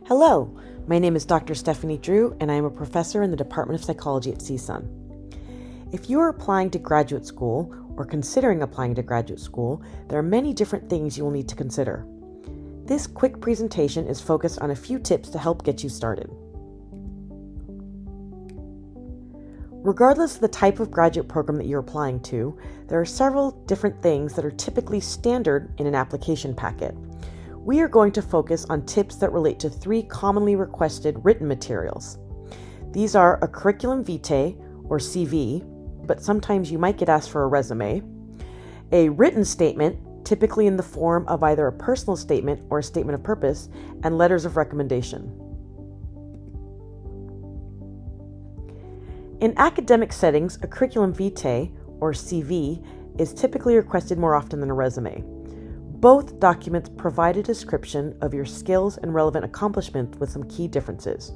Hello, my name is Dr. Stephanie Drew, and I am a professor in the Department of Psychology at CSUN. If you are applying to graduate school or considering applying to graduate school, there are many different things you will need to consider. This quick presentation is focused on a few tips to help get you started. Regardless of the type of graduate program that you're applying to, there are several different things that are typically standard in an application packet. We are going to focus on tips that relate to 3 commonly requested written materials. These are a curriculum vitae, or CV, but sometimes you might get asked for a resume, a written statement, typically in the form of either a personal statement or a statement of purpose, and letters of recommendation. In academic settings, a curriculum vitae, or CV, is typically requested more often than a resume. Both documents provide a description of your skills and relevant accomplishments with some key differences.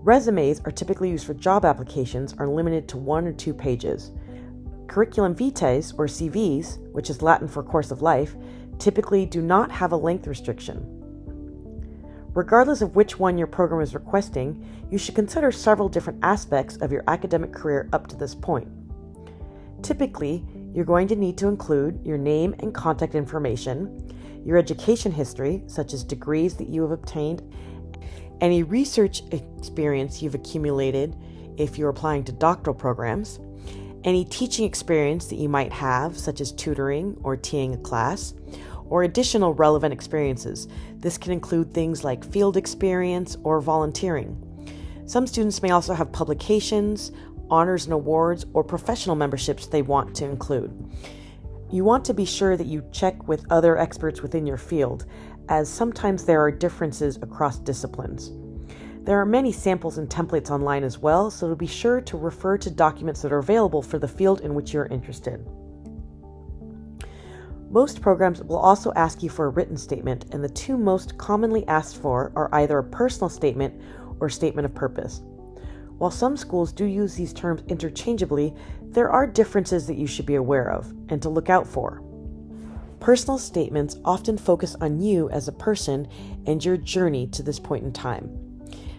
Resumes are typically used for job applications and are limited to 1 or 2 pages. Curriculum vitae, or CVs, which is Latin for course of life, typically do not have a length restriction. Regardless of which one your program is requesting, you should consider several different aspects of your academic career up to this point. Typically, you're going to need to include your name and contact information, your education history, such as degrees that you have obtained, any research experience you've accumulated if you're applying to doctoral programs, any teaching experience that you might have, such as tutoring or TAing a class, or additional relevant experiences. This can include things like field experience or volunteering. Some students may also have publications, honors and awards, or professional memberships they want to include. You want to be sure that you check with other experts within your field, as sometimes there are differences across disciplines. There are many samples and templates online as well, so be sure to refer to documents that are available for the field in which you're interested. Most programs will also ask you for a written statement, and the 2 most commonly asked for are either a personal statement or statement of purpose. While some schools do use these terms interchangeably, there are differences that you should be aware of and to look out for. Personal statements often focus on you as a person and your journey to this point in time.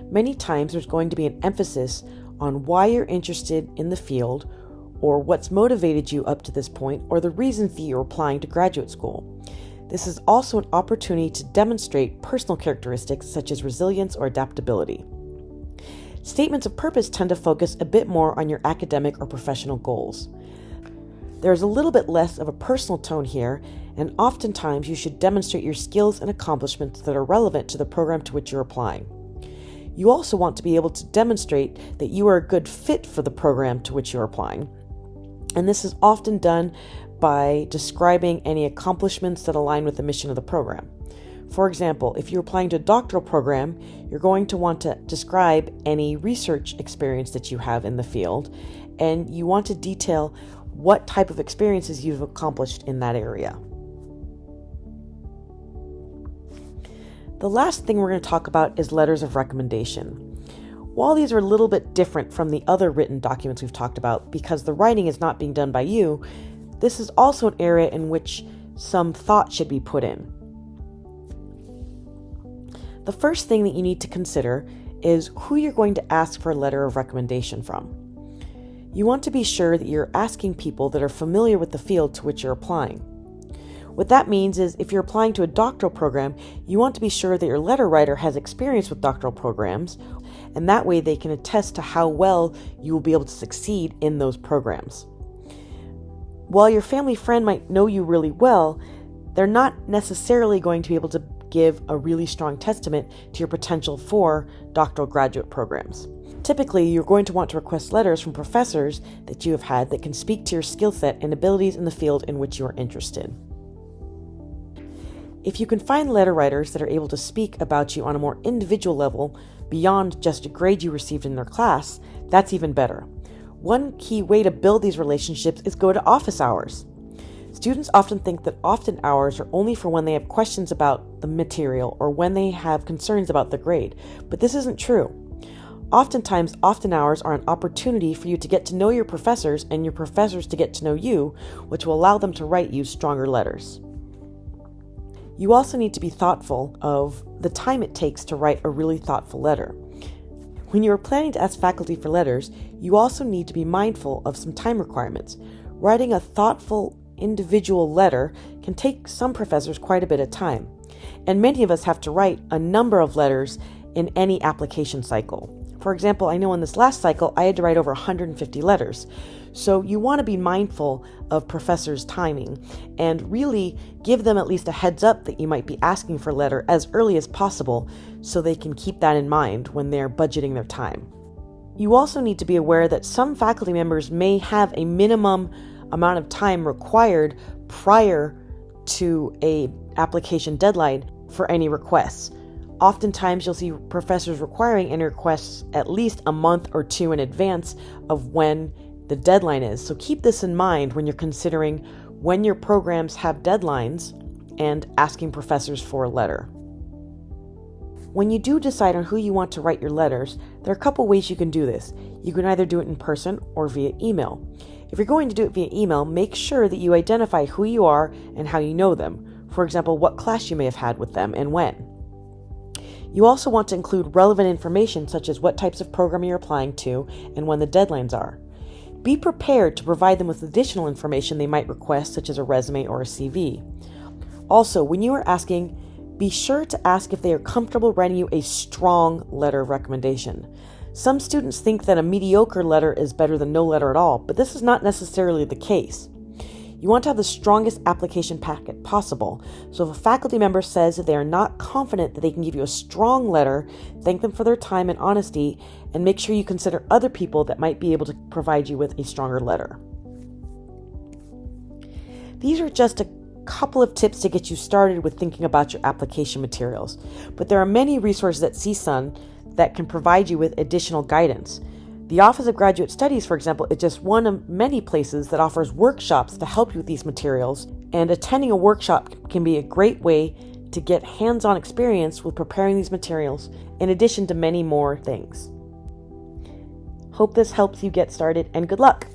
Many times there's going to be an emphasis on why you're interested in the field, or what's motivated you up to this point, or the reasons that you're applying to graduate school. This is also an opportunity to demonstrate personal characteristics such as resilience or adaptability. Statements of purpose tend to focus a bit more on your academic or professional goals. There's a little bit less of a personal tone here, and oftentimes you should demonstrate your skills and accomplishments that are relevant to the program to which you're applying. You also want to be able to demonstrate that you are a good fit for the program to which you're applying, and this is often done by describing any accomplishments that align with the mission of the program. For example, if you're applying to a doctoral program, you're going to want to describe any research experience that you have in the field, and you want to detail what type of experiences you've accomplished in that area. The last thing we're going to talk about is letters of recommendation. While these are a little bit different from the other written documents we've talked about because the writing is not being done by you, this is also an area in which some thought should be put in. The first thing that you need to consider is who you're going to ask for a letter of recommendation from. You want to be sure that you're asking people that are familiar with the field to which you're applying. What that means is if you're applying to a doctoral program, you want to be sure that your letter writer has experience with doctoral programs, and that way they can attest to how well you will be able to succeed in those programs. While your family friend might know you really well, they're not necessarily going to be able to give a really strong testament to your potential for doctoral graduate programs. Typically, you're going to want to request letters from professors that you have had that can speak to your skill set and abilities in the field in which you are interested. If you can find letter writers that are able to speak about you on a more individual level beyond just a grade you received in their class, that's even better. One key way to build these relationships is go to office hours. Students often think that often hours are only for when they have questions about the material or when they have concerns about the grade, but this isn't true. Oftentimes, often hours are an opportunity for you to get to know your professors and your professors to get to know you, which will allow them to write you stronger letters. You also need to be thoughtful of the time it takes to write a really thoughtful letter. When you are planning to ask faculty for letters, you also need to be mindful of some time requirements. Writing a thoughtful, individual letter can take some professors quite a bit of time, and many of us have to write a number of letters in any application cycle. For example, I know in this last cycle, I had to write over 150 letters. So you want to be mindful of professors' timing and really give them at least a heads up that you might be asking for a letter as early as possible so they can keep that in mind when they're budgeting their time. You also need to be aware that some faculty members may have a minimum amount of time required prior to a application deadline for any requests. Oftentimes, you'll see professors requiring any requests at least a month or two in advance of when the deadline is. So keep this in mind when you're considering when your programs have deadlines and asking professors for a letter. When you do decide on who you want to write your letters, there are a couple ways you can do this. You can either do it in person or via email. If you're going to do it via email, make sure that you identify who you are and how you know them. For example, what class you may have had with them and when. You also want to include relevant information such as what types of program you're applying to and when the deadlines are. Be prepared to provide them with additional information they might request, such as a resume or a CV. Also, when you are asking, be sure to ask if they are comfortable writing you a strong letter of recommendation. Some students think that a mediocre letter is better than no letter at all, but this is not necessarily the case. You want to have the strongest application packet possible. So if a faculty member says that they are not confident that they can give you a strong letter, thank them for their time and honesty, and make sure you consider other people that might be able to provide you with a stronger letter. These are just a couple of tips to get you started with thinking about your application materials, but there are many resources at CSUN that can provide you with additional guidance. The Office of Graduate Studies, for example, is just one of many places that offers workshops to help you with these materials, and attending a workshop can be a great way to get hands-on experience with preparing these materials, in addition to many more things. Hope this helps you get started, and good luck!